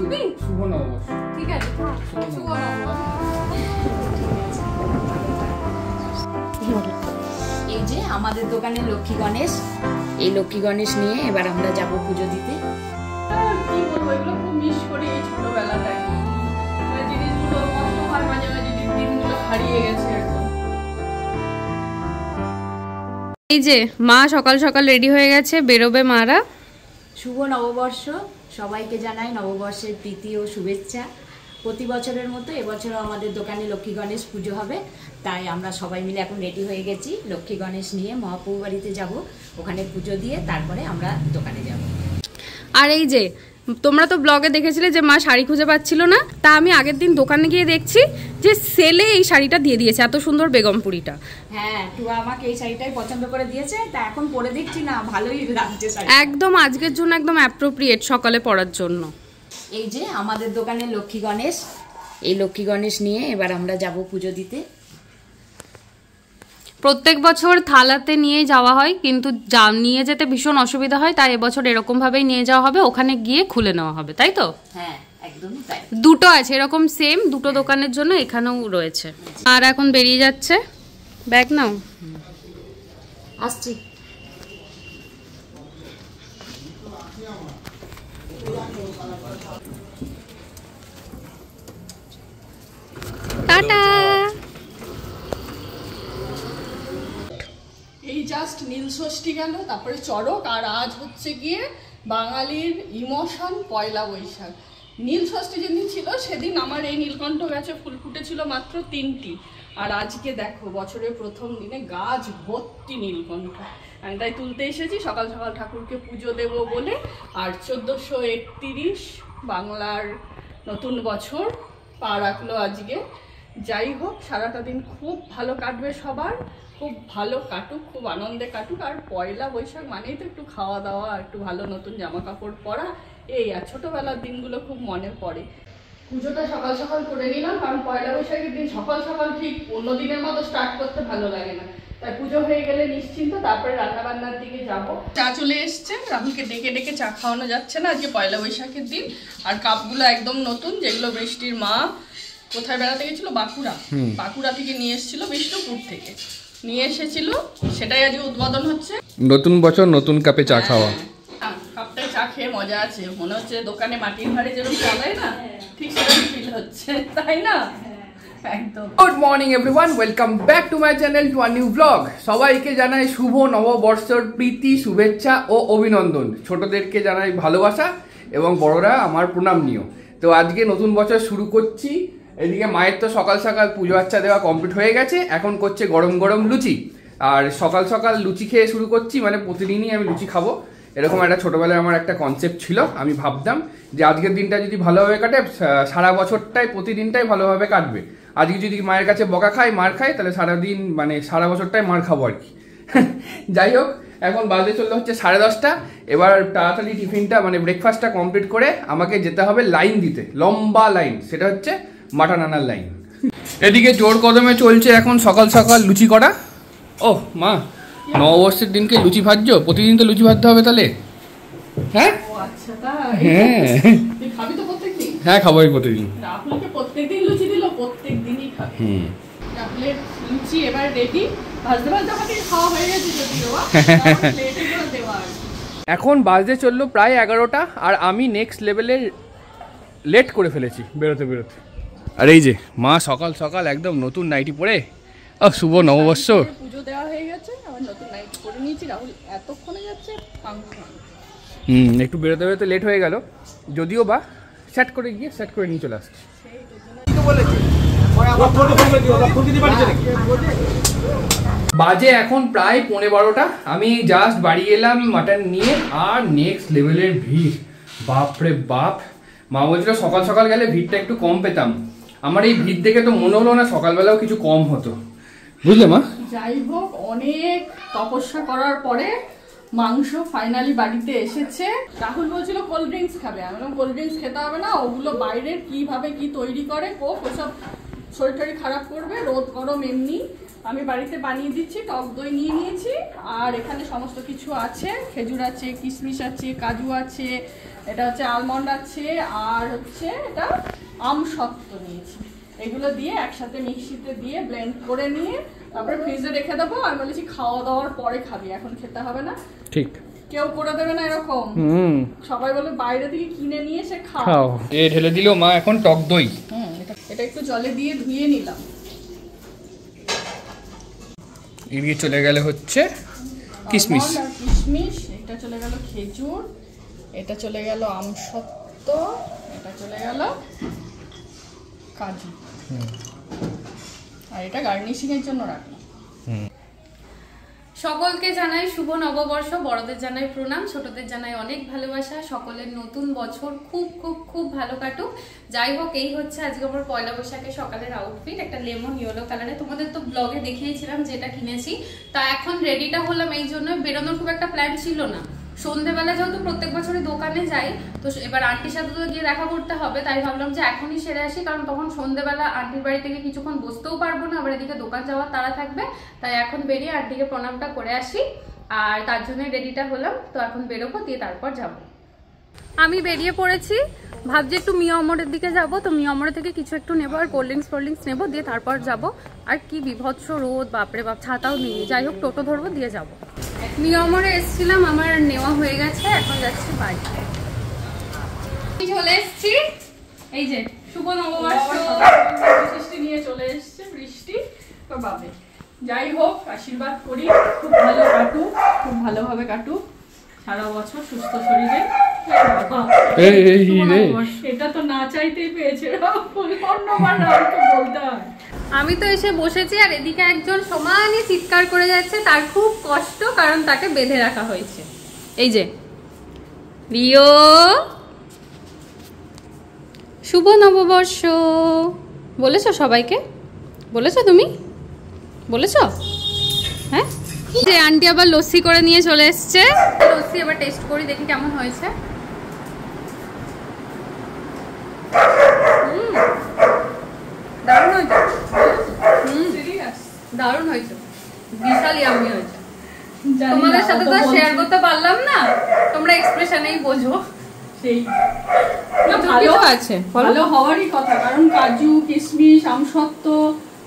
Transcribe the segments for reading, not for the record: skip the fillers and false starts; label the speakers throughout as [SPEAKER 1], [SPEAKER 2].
[SPEAKER 1] তুমি
[SPEAKER 2] শুভ নববর্ষ।
[SPEAKER 1] ঠিক আছে, শুভ
[SPEAKER 3] এই যে আমাদের দোকানে লক্ষ্মী গণেশ, এই লক্ষ্মী গণেশ নিয়ে এবার আমরা যাব পুজো দিতে।
[SPEAKER 1] কি বলবো, এগুলো খুব মিস করি এই ছোটবেলাটায়। জিনিসগুলো কষ্ট হয় মাঝে মাঝে, দিনগুলো হারিয়ে গেছে একদম।
[SPEAKER 4] এই যে মা সকাল সকাল রেডি হয়ে গেছে, বেরোবে মারা।
[SPEAKER 3] শুভ নববর্ষ, সবাইকে জানাই নববর্ষের প্রীতি ও শুভেচ্ছা। প্রতি বছরের মতো এবছরও আমাদের দোকানে লক্ষ্মী গণেশ পুজো হবে, তাই আমরা সবাই মিলে এখন রেডি হয়ে গেছি। লক্ষ্মী গণেশ নিয়ে মহাপ্রভু বাড়িতে যাব, ওখানে পুজো দিয়ে তারপরে আমরা দোকানে যাব।
[SPEAKER 4] আর এই যে তোমরা তো ব্লগে দেখেছিলে যে মা শাড়ি খুঁজে পাচ্ছিল না, তা আমি আগের দিন দোকানে গিয়ে দেখছি যে সেলে এই শাড়িটা দিয়ে দিয়েছে, এত সুন্দর বেগমপুরিটা।
[SPEAKER 3] হ্যাঁ, টুয়া আমাকে এই শাড়িটাই পছন্দ করে দিয়েছে, তা এখন পরে দেখছি না ভালোই লাগছে শাড়ি।
[SPEAKER 4] একদম আজকের জন্য একদম অ্যাপ্রোপ্রিয়েট সকালে পরার জন্য।
[SPEAKER 3] এই যে আমাদের দোকানে লক্ষ্মী গণেশ, এই লক্ষ্মী গণেশ নিয়ে এবার আমরা যাব পুজো দিতে।
[SPEAKER 4] প্রত্যেক বছর থালাতে নিয়ে যাওয়া হয়, কিন্তু নিয়ে যেতে ভীষণ অসুবিধা হয়, তাই এবছর এরকম ভাবেই নিয়ে যাওয়া হবে, ওখানে গিয়ে খুলে নেওয়া হবে, তাই তো?
[SPEAKER 3] হ্যাঁ, একদমই তাই।
[SPEAKER 4] দুটো আছে এরকম সেম, দুটো দোকানের জন্য এখানেও রয়েছে। আর এখন বেরিয়ে যাচ্ছে, ব্যাগ নাও।
[SPEAKER 3] আসছি।
[SPEAKER 4] টাটা।
[SPEAKER 1] এই জাস্ট নীল ষষ্ঠী গেল, তারপরে চড়ক, আর আজ হচ্ছে গিয়ে বাঙালির ইমোশন পয়লা বৈশাখ। নীল ষষ্ঠী যেদিন ছিল সেদিন আমার এই নীলকণ্ঠ গাছে ফুল ফুটেছিল মাত্র 3টি, আর আজকে দেখো বছরের প্রথম দিনে গাছ ভর্তি নীলকণ্ঠ। আমি তাই তুলতে এসেছি সকাল সকাল ঠাকুরকে পুজো দেব বলে। আর 1431 বাংলার নতুন বছর পা রাখলো আজকে। যাই হোক, সারাটা দিন খুব ভালো কাটবে সবার, খুব ভালো কাটুক, খুব আনন্দে কাটুক। আর পয়লা বৈশাখ মানেই তো একটু খাওয়া দাওয়া, একটু ভালো নতুন জামা কাপড় পরা, এই আর ছোটোবেলার দিনগুলো খুব মনে পড়ে। পুজোটা সকাল সকাল করে নিলাম, কারণ পয়লা বৈশাখের দিন সকাল সকাল ঠিক অন্য দিনের মতো স্টার্ট করতে ভালো লাগে না, তাই পুজো হয়ে গেলে নিশ্চিন্ত তারপরে রান্না বান্নার দিকে যাব। চা চলে এসছে, রাহুলকে ডেকে ডেকে চা খাওয়ানো যাচ্ছে না, আজকে পয়লা বৈশাখের দিন। আর কাপগুলো একদম নতুন, যেগুলো বৃষ্টির মা কোথায় বেড়াতে গেছিল, বাঁকুড়া থেকে নিয়ে এসেছিল, বিষ্ণুপুর থেকে নিয়ে এসেছিল, সেটাই আজকে উদ্বোধন হচ্ছে।
[SPEAKER 2] নতুন বছর নতুন কাপে চা খাওয়া।
[SPEAKER 1] কাপটায় চা খেয়ে মজা আছে, মনে হচ্ছে দোকানে মাটির ভাঁড়ে যেরকম চালায় না, ঠিক সেরকম ফিল হচ্ছে, তাই না? একদম।
[SPEAKER 2] Good morning everyone, welcome back to my channel, to a new blog. সবাইকে জানাই শুভ নববর্ষের প্রীতি, শুভেচ্ছা ও অভিনন্দন। ছোটদেরকে জানাই ভালোবাসা এবং বড়রা আমার প্রণাম নিও। তো আজকে নতুন বছর শুরু করছি। এদিকে মায়ের তো সকাল সকাল পুজো আচ্ছা দেওয়া কমপ্লিট হয়ে গেছে, এখন করছে গরম গরম লুচি। আর সকাল সকাল লুচি খেয়ে শুরু করছি, মানে প্রতিদিনই আমি লুচি খাবো, এরকম একটা ছোটোবেলায় আমার একটা কনসেপ্ট ছিল। আমি ভাবতাম যে আজকের দিনটা যদি ভালোভাবে কাটে, সারা বছরটাই প্রতিদিনটাই ভালোভাবে কাটবে। আজকে যদি মায়ের কাছে বকা খাই, মার খাই, তাহলে সারাদিন মানে সারা বছরটাই মার খাবো আর কি। যাই হোক, এখন বাজে চলতে হচ্ছে 10:30। এবার তাড়াতাড়ি টিফিনটা মানে ব্রেকফাস্টটা কমপ্লিট করে আমাকে যেতে হবে লাইন দিতে, লম্বা লাইন, সেটা হচ্ছে মাটন আনার লাইন। এদিকে জোর কদমে চলছে এখন সকাল সকাল লুচি করা। ও মা, নববর্ষের দিনকে লুচি ভাজছো? প্রতিদিন তো লুচি ভাজতে হবে তাহলে? হ্যাঁ হ্যাঁ হ্যাঁ, খাবোই প্রতিদিন।
[SPEAKER 1] রাহুলকে প্রত্যেকদিন লুচি দিল, প্রত্যেকদিনই খাবে। রাহুলের লুচি এবার রেডি, ভাজতে ভাজতে আমাকে খাওয়া হয়ে গেছে যদিও, প্লেটে করে দেওয়া।
[SPEAKER 2] এখন বাজতে চললো প্রায় 11টা, আর আমি নেক্সট লেভেলে লেট করে ফেলেছি বেরোতে বেরোতে। আর এই যে মা সকাল সকাল একদম নতুন নাইটি পরে, শুভ নববর্ষ।
[SPEAKER 1] পুজো দেওয়া হয়ে গেছে, আবার নতুন নাইটি পরে নিয়েছি। রাহুল এতক্ষণে যাচ্ছে ফাংশন।
[SPEAKER 2] একটু বেরোতে বেরোতে লেট হয়ে গেল, যদিও বা সেট করে গিয়ে সেট করে নিয়ে চলে আসছে। বাজে এখন প্রায় 11:15। আমি জাস্ট বাড়ি এলাম মাটন নিয়ে, আর নেক্সট লেভেলের ভিড়, বাপরে বাপ। মা বলছিল সকাল সকাল গেলে ভিড়টা একটু কম পেতাম। আমার এই ভিড় দেখে তো মনে হলো না সকালবেলাও কিছু কম হতো, বুঝলে মা?
[SPEAKER 1] যাই হোক, অনেক তপস্যা করার পরে মাংস ফাইনালি বাড়িতে এসেছে। রাহুল বলছিল কোল্ড ড্রিঙ্কস খাবে, আমি বললাম কোল্ড ড্রিঙ্কস খেতে হবে না, ওগুলো বাইরের কিভাবে কি তৈরি করে কোক, ওসব শরীর টরীর খারাপ করবে, রোদ গরম এমনি। আমি বাড়িতে বানিয়ে দিচ্ছি। টক দই নিয়ে নিয়েছি, আর এখানে সমস্ত কিছু আছে, খেজুর আছে, কিশমিশ আছে, কাজু আছে, এটা হচ্ছে আলমন্ড আছে, আর হচ্ছে এটা আমসত্ত্ব নিয়েছি। এগুলো দিয়ে একসাথে মিক্সিতে দিয়ে ব্লেন্ড করে নিয়ে তারপরে ফ্রিজে রেখে দেবো। আমি বলেছি খাওয়া দাওয়ার পরে খাবি, এখন খেতে হবে না। ঠিক, কেউ করে দেবে না এরকম। সবাই বলে বাইরে থেকে কিনে নিয়ে এসে খাও।
[SPEAKER 2] এ ঢেলে দিল মা এখন টক দই।
[SPEAKER 1] এটা একটু জলে দিয়ে ধুয়ে নিলাম।
[SPEAKER 2] এদিকে চলে গেল হচ্ছে কিশমিশ,
[SPEAKER 1] কিশমিশ, এটা চলে গেল খেজুর, এটা চলে গেল আমসত্ত্ব, এটা চলে গেল কাজু, আর এটা গার্নিশিং এর জন্য রাখলাম।
[SPEAKER 4] সকলকে জানাই শুভ নববর্ষ, বড়দের জানাই প্রণাম, ছোটদের জানাই অনেক ভালোবাসা। সকলের নতুন বছর খুব খুব খুব ভালো কাটুক। যাই হোক, এই হচ্ছে আজকে আমার পয়লা বৈশাখের সকালের আউটফিট, একটা লেমন ইয়েলো কালারে। তোমাদের তো ব্লগে দেখিয়েছিলাম যেটা কিনেছি। তা এখন রেডিটা হলাম, এই জন্য বেরোনোর খুব একটা প্ল্যান ছিল না। সন্ধ্যেবেলা যেহেতু প্রত্যেক বছরই দোকানে যাই, তো এবার আন্টির সাথে তো গিয়ে দেখা করতে হবে, তাই ভাবলাম যে এখনই সেরে আসি, কারণ তখন সন্ধ্যেবেলা আন্টির বাড়ি থেকে কিছুক্ষণ বসতেও পারবো না, আবার এদিকে দোকান যাওয়ার তাড়া থাকবে। তাই এখন বেরিয়ে আন্টিকে প্রণামটা করে আসি, আর তার জন্য রেডিটা হলাম। তো এখন বেরোবো, দিয়ে তারপর যাব। আমি বেরিয়ে পড়েছি, ভাবছি একটু মিয়া অমরের দিকে যাব। তো মিয়া অমরের থেকে কিছু একটু নেবো, আর কোল্ড ড্রিঙ্কস নেবো, দিয়ে তারপর যাব। আর কি বিভৎস রোদ, বাপরে বাপ, ছাতাও নেই। যাই হোক, টোটো ধরবো, দিয়ে যাবো। মিয়া অমরে এসেছিলাম, আমার নেওয়া হয়ে গেছে, এখন যাচ্ছি বাড়ি। চলে এসছি, এই যে শুভ নববর্ষ।
[SPEAKER 1] বৃষ্টি নিয়ে চলে এসছে, বৃষ্টি তো পাবে। যাই হোক, আশীর্বাদ করি খুব ভালো কাটুক, খুব ভালোভাবে কাটুক সারা বছর সুস্থ শরীরে। এটা তো না চাইতেই পেয়েছে, অন্যবার বলতে হয়।
[SPEAKER 4] আমি তো এসে বসেছি, আর এদিকে একজন সমানই চিৎকার করে যাচ্ছে, তার খুব কষ্ট, কারণ তাকে বেঁধে রাখা হয়েছে। এই যে রিও, শুভ নববর্ষ বলেছো সবাইকে? বলেছো তুমি? বলেছো? হ্যাঁ, যে আন্টি আবার লস্যি করে নিয়ে চলে এসছে। লস্যি এবার টেস্ট করি, দেখি কেমন হয়েছে। দারুণ হয়েছে, দারুণ হয়েছে, বিশাল ইয়াম্মি হয়েছে। তোমাদের সাথে তো শেয়ার করতে পারলাম না, তোমরা এক্সপ্রেশনেই বোঝো।
[SPEAKER 1] সেই
[SPEAKER 4] ভালো আছে,
[SPEAKER 1] ভালো হওয়ারই কথা, কারণ কাজু, কিশমিশ, আমসত্ত্ব,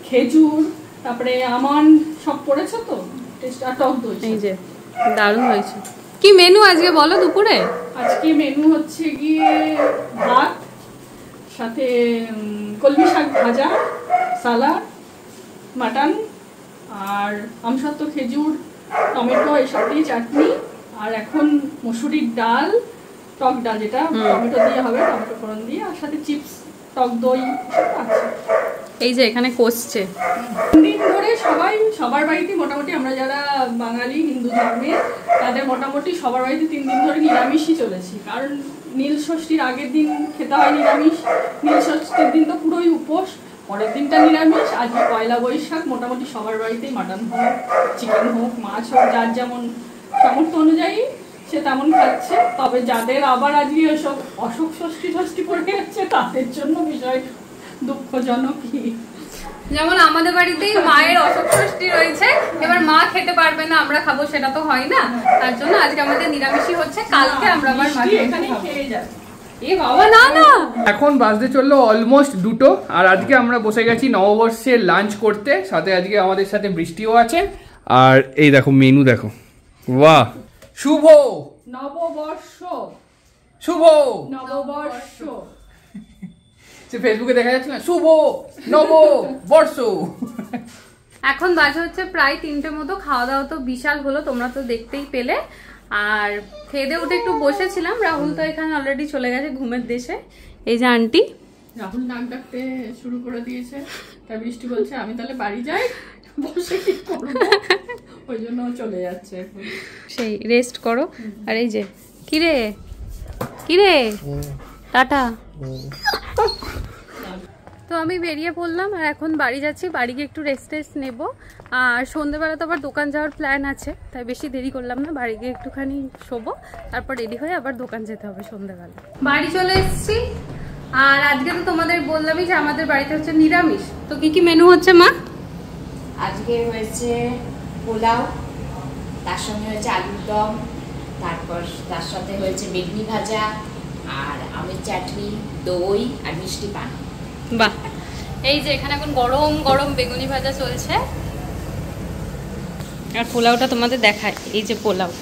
[SPEAKER 1] খেজুর, তারপরে আমান সব পড়েছে তো, টেস্ট। আর টক দই,
[SPEAKER 4] এই যে দারুণ হয়েছে। কি মেনু আজকে বলো দুপুরে?
[SPEAKER 1] আজকে মেনু হচ্ছে গিয়ে ভাত, সাথে কলমি শাক ভাজা, সালাড, মাটন, আর আমসত্ত্ব, খেজুর, টমেটো এইসব দিয়ে চাটনি, আর এখন মসুরির ডাল, টক ডাল, যেটা টমেটো দিয়ে হবে, টমেটো ফোড়ন দিয়ে, আর সাথে চিপস, টক দই আছে।
[SPEAKER 4] এই যে এখানে কষছে।
[SPEAKER 1] 3 দিন ধরে সবার বাড়িতে মোটামুটি, আমরা যারা বাঙালি হিন্দু ধর্মের, তাদের মোটামুটি সবার বাড়িতে 3 দিন ধরে নিরামিষই চলেছি। কারণ নীল ষষ্ঠীর আগের দিন খেতে হয় নিরামিষ, নীল ষষ্ঠীর দিন তো পুরোই উপোস, পরের দিনটা নিরামিষ। আজকে পয়লা বৈশাখ, মোটামুটি সবার বাড়িতেই মাটন হোক, চিকেন হোক, মাছ হোক, যার যেমন সামর্থ্য অনুযায়ী সে তেমন খাচ্ছে। তবে যাদের আবার আজকে এসব অসুখ ষষ্ঠী পড়ে যাচ্ছে, তাদের জন্য বিষয় দুঃখজনক।
[SPEAKER 4] যেমন আমাদের বাড়িতেই মায়ের অসুখ ষষ্ঠী রয়েছে, এবার মা খেতে পারবে না, আমরা খাবো, সেটা তো হয় না। তার জন্য আজকে আমাদের নিরামিষই হচ্ছে, কালকে আমরা আবার
[SPEAKER 1] এখানে খেয়ে যাবো।
[SPEAKER 4] এ বাবা, না না,
[SPEAKER 2] এখন বাজতে চললো অলমোস্ট 2টো, আর আজকে আমরা বসে গেছি নববর্ষের লাঞ্চ করতে। সাথে আজকে আমাদের সাথে বৃষ্টিও আছে। আর এই দেখো মেনু দেখো, বাহ, শুভ
[SPEAKER 1] নববর্ষ,
[SPEAKER 2] শুভ
[SPEAKER 1] নববর্ষ।
[SPEAKER 2] সে ফেসবুকে দেখা যাচ্ছে না, শুভ নববর্ষ।
[SPEAKER 4] এখন বাজে হচ্ছে প্রায় 3টে মতো। খাওয়া দাওয়া তো বিশাল হলো, তোমরা তো দেখতেই পেলে। আর খেয়ে দিয়ে উঠে একটু বসেছিলাম। রাহুল তো এখানে অলরেডি চলে গেছে ঘুমের দেশে। এই যে আন্টি,
[SPEAKER 1] রাহুল নাক ডাকতে শুরু করে দিয়েছে, তাই বৃষ্টি বলছে আমি তাহলে বাড়ি যাই, বসে কি করবো, ওই জন্য চলে যাচ্ছে এখন।
[SPEAKER 4] সেই রেস্ট করো। আর এই যে কিরে কিরে, টাটা। তো আমি বেরিয়ে পড়লাম, আর এখন বাড়ি যাচ্ছি। বাড়ি গিয়ে একটু রেস্ট নেবো, আর সন্ধ্যেবেলা তো আবার দোকান যাওয়ার প্ল্যান আছে, তাই বেশি দেরি করলাম না। বাড়ি গিয়ে একটুখানি শোবো, তারপর রেডি হয়ে আবার দোকান যেতে হবে সন্ধ্যেবেলা। বাড়ি চলে এসেছি, আর আজকে তো তোমাদের বললামই যে আমাদের বাড়িতে হচ্ছে নিরামিষ। তো কি কি মেনু হচ্ছে মা?
[SPEAKER 3] আজকে আজকে হয়েছে পোলাও, তার সঙ্গে হয়েছে আলুর দম, তারপর তার সাথে হয়েছে বেগুনি ভাজা আর আমের চাটনি, দই আর মিষ্টি পান।
[SPEAKER 4] বাহ, এই যে এখানে এখন গরম গরম বেগুনি ভাজা চলছে আর পোলাওটা তোমাদের দেখায়। এই যে পোলাও,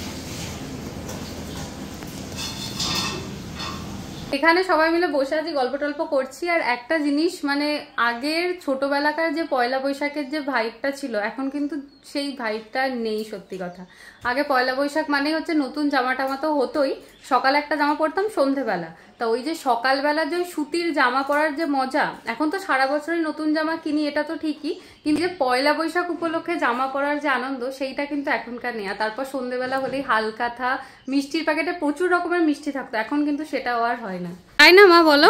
[SPEAKER 4] এখানে সবাই মিলে বসে আছি, গল্প টল্প করছি। আর একটা জিনিস মানে আগের ছোটবেলাকার যে পয়লা বৈশাখের যে ভাইবটা ছিল, এখন কিন্তু সেই ভাইবটা নেই। সত্যি কথা, আগে পয়লা বৈশাখ মানে হচ্ছে নতুন জামা টামা তো হতোই, সকালে একটা জামা পরতাম সন্ধেবেলা, তা ওই যে সকালবেলা যে সুতির জামা পরার যে মজা, এখন তো সারা বছরই নতুন জামা কিনি এটা তো ঠিকই, কিন্তু যে পয়লা বৈশাখ উপলক্ষে জামা পরার যে আনন্দ সেইটা কিন্তু এখনকার নেই। আর তারপর সন্ধেবেলা হলেই হালকাথা মিষ্টির প্যাকেটে প্রচুর রকমের মিষ্টি থাকতো, এখন কিন্তু সেটাও আর হয় না, তাই না মা বলো?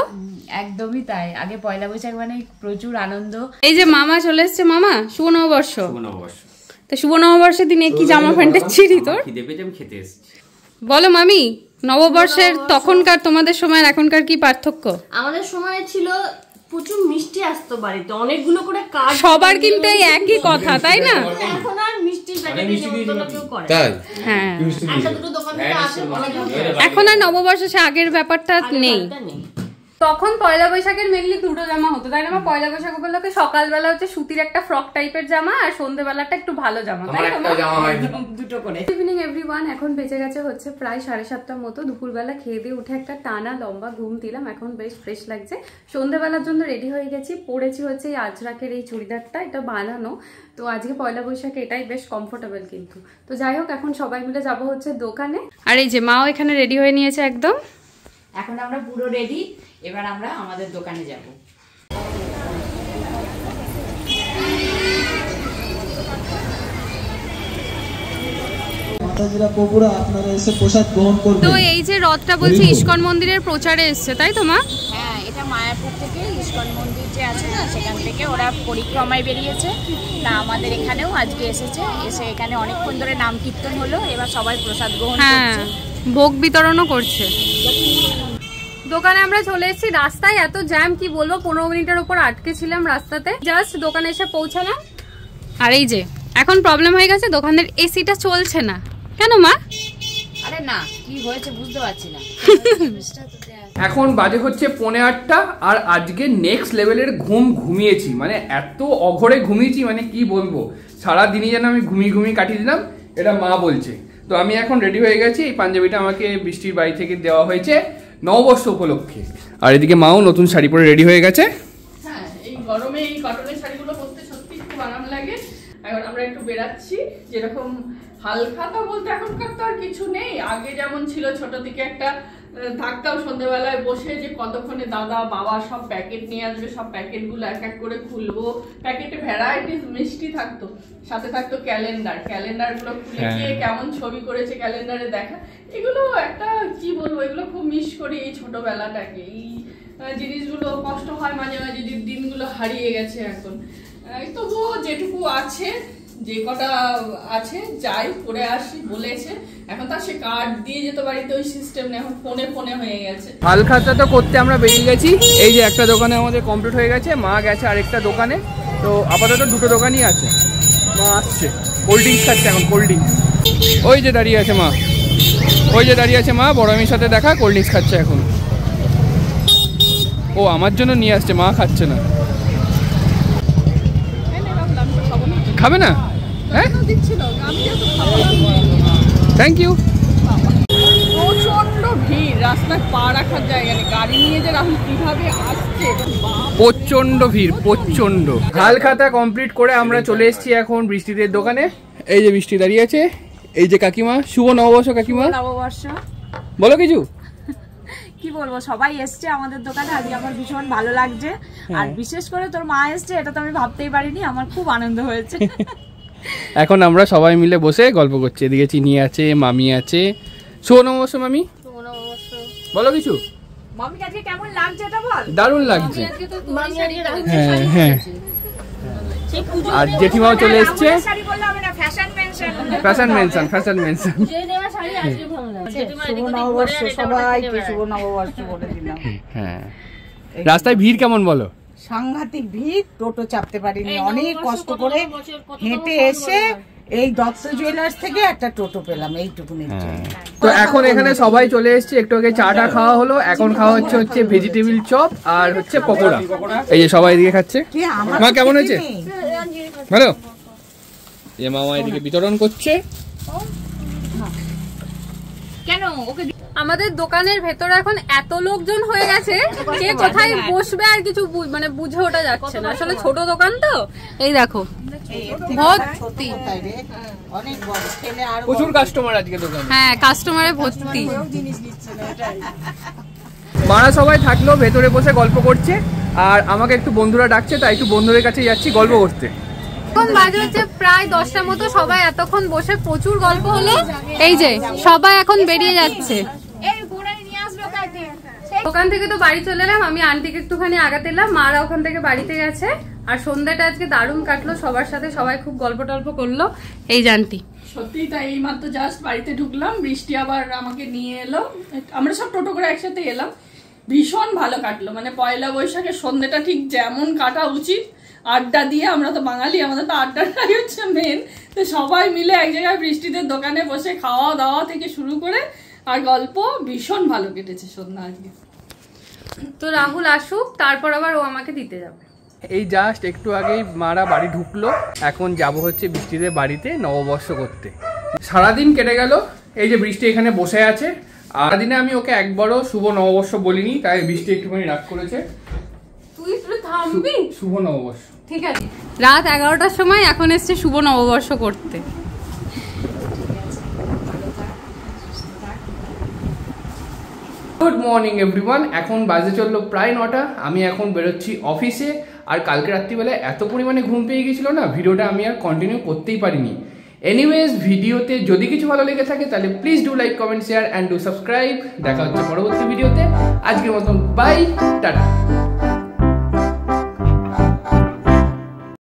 [SPEAKER 3] একদমই তাই, আগে পয়লা বৈশাখ মানে প্রচুর আনন্দ।
[SPEAKER 4] এই যে মামা চলে এসছে, মামা শুভ নববর্ষ। তো শুভ নববর্ষের দিনে কি জামা প্যান্টের ছিঁড়ি তোর? বলো মামি, নববর্ষের তখনকার তোমাদের সময় আর এখনকার কি পার্থক্য?
[SPEAKER 5] আমাদের সময় ছিল প্রচুর মিষ্টি আসতো বাড়িতে, অনেকগুলো করে কার্ড।
[SPEAKER 4] সবার কিন্তু এই একই কথা, তাই না?
[SPEAKER 5] এখন আর মিষ্টির প্যাকেটে নিমন্ত্রণ কেউ করে।
[SPEAKER 4] হ্যাঁ,
[SPEAKER 5] একটা দুটো দোকান থেকে আসে,
[SPEAKER 4] এখন আর নববর্ষ সে আগের ব্যাপারটা নেই। তখন পয়লা বৈশাখের মেনলি দুটো জামা হতো, তাই না? পয়লা বৈশাখ উপলক্ষে সকালবেলা হচ্ছে সুতির একটা ফ্রক টাইপের জামা আর সন্ধ্যেবেলাটা একটু ভালো জামা, তাই না?
[SPEAKER 3] দুটো করে।
[SPEAKER 4] ইভিনিং এভরিওয়ান, এখন বেঁচে গেছে হচ্ছে প্রায় 7:30টার মতো। দুপুরবেলা খেয়ে দিয়ে উঠে একটা টানা লম্বা ঘুম দিলাম, এখন বেশ ফ্রেশ লাগছে। সন্ধ্যেবেলার জন্য রেডি হয়ে গেছি, পরেছি হচ্ছে এই আজরাকের এই চুড়িদারটা, এটা বানানো তো আজকে পয়লা বৈশাখে এটাই বেশ কমফোর্টেবল কিন্তু। তো যাই হোক, এখন সবাই মিলে যাবো হচ্ছে দোকানে। আর এই যে মাও এখানে রেডি হয়ে নিয়েছে একদম।
[SPEAKER 3] এখন আমরা পুরো রেডি, এবার আমরা আমাদের দোকানে যাব।
[SPEAKER 4] তো এই যে রথটা বলছি ইস্কন মন্দিরের প্রচারে এসছে, তাই তো মা?
[SPEAKER 3] হ্যাঁ, এটা মায়াপুর থেকে ইস্কন মন্দির যে আছে না, সেখান থেকে ওরা পরিক্রমায় বেরিয়েছে। তা আমাদের এখানেও আজকে এসেছে, এসে এখানে অনেকক্ষণ ধরে নাম কীর্তন হলো, এবার সবাই প্রসাদ গ্রহণ করছে,
[SPEAKER 4] ভোগ বিতরণও করছে। দোকানে আমরা চলে এসেছি, রাস্তায় এত জ্যাম কি বলবো, 15 মিনিটের উপর আটকে ছিলাম রাস্তাতে, জাস্ট দোকানে এসে পৌঁছালাম। আর এই যে এখন প্রবলেম হয়ে গেছে, দোকানের এসিটা চলছে না। কেন মা?
[SPEAKER 3] আরে না, কি হয়েছে বুঝতে পারছি না।
[SPEAKER 2] এখন বাজে হচ্ছে 8:45 আর আজকে নেক্সট লেভেলের ঘুমিয়েছি, মানে এত অঘরে ঘুমিয়েছি মানে কি বলবো, সারাদিনই যেন আমি ঘুমিয়ে কাটিয়ে দিলাম, এটা মা বলছে। তো আমি এখন রেডি হয়ে গেছি, এই পাঞ্জাবিটা আমাকে বৃষ্টির বাড়ি থেকে দেওয়া হয়েছে নববর্ষ উপলক্ষে। আর এদিকে মাও নতুন শাড়ি পরে রেডি হয়ে গেছে।
[SPEAKER 1] হ্যাঁ, এই গরমে এই কটনের শাড়িগুলো পরতে সত্যি খুব আরাম লাগে। এখন আমরা একটু বেরাচ্ছি, যেরকম হালখাতা বলতে এখনকার তো আর কিছু নেই। আগে যেমন ছিল, ছোট থেকে একটা থাকতাম সন্ধ্যেবেলায় বসে, যে কতক্ষণে দাদা বাবা সব প্যাকেট নিয়ে আসবে, সব প্যাকেটগুলো এক এক করে খুলবো, প্যাকেটে ভ্যারাইটিস মিষ্টি থাকতো, সাথে থাকতো ক্যালেন্ডারগুলো খুলে গিয়ে কেমন ছবি করেছে ক্যালেন্ডারে দেখা, এগুলো একটা কি বলবো, এগুলো খুব মিস করি এই ছোটবেলাটাকে। এই জিনিসগুলো কষ্ট হয় মাঝে মাঝে, যে দিনগুলো হারিয়ে গেছে এখন। তবুও যেটুকু আছে, যে কটা আছে যাই করে আসি বলেছে। এখন তো সে কার্ড দিয়ে যেত বাড়িতে, ওই সিস্টেম নেই, এখন ফোনে হয়ে গেছে।
[SPEAKER 2] হালখাতা তো করতে আমরা বেরিয়ে গেছি, এই যে একটা দোকানে আমাদের কমপ্লিট হয়ে গেছে, মা গেছে আরেকটা দোকানে। তো আপাতত দুটো দোকানই আছে, মা আসছে কোল্ড ড্রিঙ্কস খাচ্ছে এখন, কোল্ড ড্রিঙ্কস। ওই যে দাঁড়িয়ে আছে মা, বড় মেয়ের সাথে দেখা, কোল্ড ড্রিঙ্কস খাচ্ছে এখন। ও আমার জন্য নিয়ে আসছে, মা খাচ্ছে না। খাবে না? হ্যাঁ, থ্যাংক ইউ।
[SPEAKER 1] প্রচন্ড ভিড়, রাস্তায় পা রাখার জায়গা নেই, গাড়ি নিয়ে যে রাহুল কিভাবে আসছে,
[SPEAKER 2] প্রচন্ড ভিড়, প্রচন্ড। হালখাতা কমপ্লিট করে আমরা চলে এসেছি এখন বৃষ্টিদের দোকানে। এই যে বৃষ্টি দাঁড়িয়ে আছে, এই যে কাকিমা। শুভ নববর্ষ কাকিমা।
[SPEAKER 3] নববর্ষ
[SPEAKER 2] বলো কিছু।
[SPEAKER 3] কি বলবো, সবাই এসছে আমাদের দোকানে, আজকে আমার ভীষণ ভালো লাগছে। আর বিশেষ করে তোর মা এসছে, এটা তো আমি ভাবতেই পারিনি, আমার খুব আনন্দ হয়েছে।
[SPEAKER 2] এখন আমরা সবাই মিলে বসে গল্প করছি, এদিকে চিনি আছে, মামি আছে। শুভ নববর্ষ মামি, বলো কিছু।
[SPEAKER 3] মামি আজকে কেমন লাগছে এটা বল।
[SPEAKER 2] দারুণ লাগছে। হ্যাঁ, আর জেঠিমাও চলে এসছে। Fashion mention. হ্যাঁ, রাস্তায় ভিড় কেমন বলো।
[SPEAKER 6] সাংঘাতিক ভিড়, টোটো চাপতে পারিনি, অনেক কষ্ট করে হেঁটে এসে এই দত্ত জুয়েলার্স থেকে একটা টোটো পেলাম, এইটুকুনি।
[SPEAKER 2] তো এখন এখানে সবাই চলে এসেছে, একটু আগে চাটা খাওয়া হলো, এখন খাওয়া হচ্ছে ভেজিটেবিল চপ আর হচ্ছে পকোড়া। এই যে সবাই এদিকে খাচ্ছে। মা কেমন হয়েছে? ভালো। এই মামা এদিকে বিতরণ করছে।
[SPEAKER 4] কেন ওকে আমাদের দোকানের ভেতরে এখন এত লোকজন হয়ে গেছে, কে কোথায় বসবে আর কিছু মানে বুঝে ওঠা যাচ্ছে না। আসলে ছোট দোকান তো, এই দেখো ভর্তি,
[SPEAKER 2] প্রচুর কাস্টমার আজকে দোকানে।
[SPEAKER 4] হ্যাঁ কাস্টমারে ভর্তি।
[SPEAKER 2] মারা সবাই থাকলেও ভেতরে বসে গল্প করছে, আর আমাকে একটু বন্ধুরা ডাকছে, তাই একটু বন্ধুদের কাছে যাচ্ছি গল্প করতে।
[SPEAKER 4] এখন বাজে হচ্ছে প্রায় 10টার মতো, সবাই এতক্ষণ বসে প্রচুর গল্প হলো। এই যে সবাই এখন বেরিয়ে যাচ্ছে দোকান থেকে। তো বাড়ি চলে এলাম, আমি আন্টিকে একটুখানি আগাতে এলাম, মারা ওখান থেকে বাড়িতে গেছে। আর সন্ধ্যাটা আজকে দারুণ কাটলো সবার সাথে, সবাই খুব গল্প টল্প করলো। এই যে আন্টি
[SPEAKER 1] সত্যি তাই, এই মাত্র জাস্ট বাড়িতে ঢুকলাম, বৃষ্টি আবার আমাকে নিয়ে এলো, আমরা সব টোটো করে একসাথে এলাম। ভীষণ ভালো কাটলো, মানে পয়লা বৈশাখের সন্ধ্যাটা ঠিক যেমন কাটা উচিত, আড্ডা দিয়ে। আমরা তো বাঙালি, আমাদের তো আড্ডাটাই হচ্ছে মেন। তো সবাই মিলে এক জায়গায় বৃষ্টিদের দোকানে বসে খাওয়া দাওয়া থেকে শুরু করে আর গল্প, ভীষণ ভালো কেটেছে সন্ধ্যা আজকে।
[SPEAKER 4] তো রাহুল আসুক, তারপর আবার ও আমাকে দিতে যাবে।
[SPEAKER 2] এই জাস্ট একটু আগেই মারা বাড়ি ঢুকলো, এখন যাব হচ্ছে বৃষ্টিদের বাড়িতে নববর্ষ করতে। সারাদিন কেটে গেল, এই যে বৃষ্টি এখানে বসে আছে। আর দিনে আমি ওকে একবারও শুভ নববর্ষ বলিনি, তাই বৃষ্টি একটুখানি রাগ করেছে।
[SPEAKER 4] তুই একটু থামবি?
[SPEAKER 2] শুভ নববর্ষ
[SPEAKER 4] ঠিক আছে। রাত 11টার সময় এখন এসছে শুভ নববর্ষ করতে।
[SPEAKER 2] গুড মর্নিং এভরিওয়ান, এখন বাজে চললো প্রায় 9টা। আমি এখন বেরোচ্ছি অফিসে। আর কালকে রাত্রিবেলায় এত পরিমাণে ঘুম পেয়ে গেছিলো না, ভিডিওটা আমি আর কন্টিনিউ করতেই পারিনি। এনিওয়েজ, ভিডিওতে যদি কিছু ভালো লেগে থাকে তাহলে please do like, comment, share and do subscribe. দেখা হচ্ছে পরবর্তী ভিডিওতে। আজকের মতন বাই, টাটা।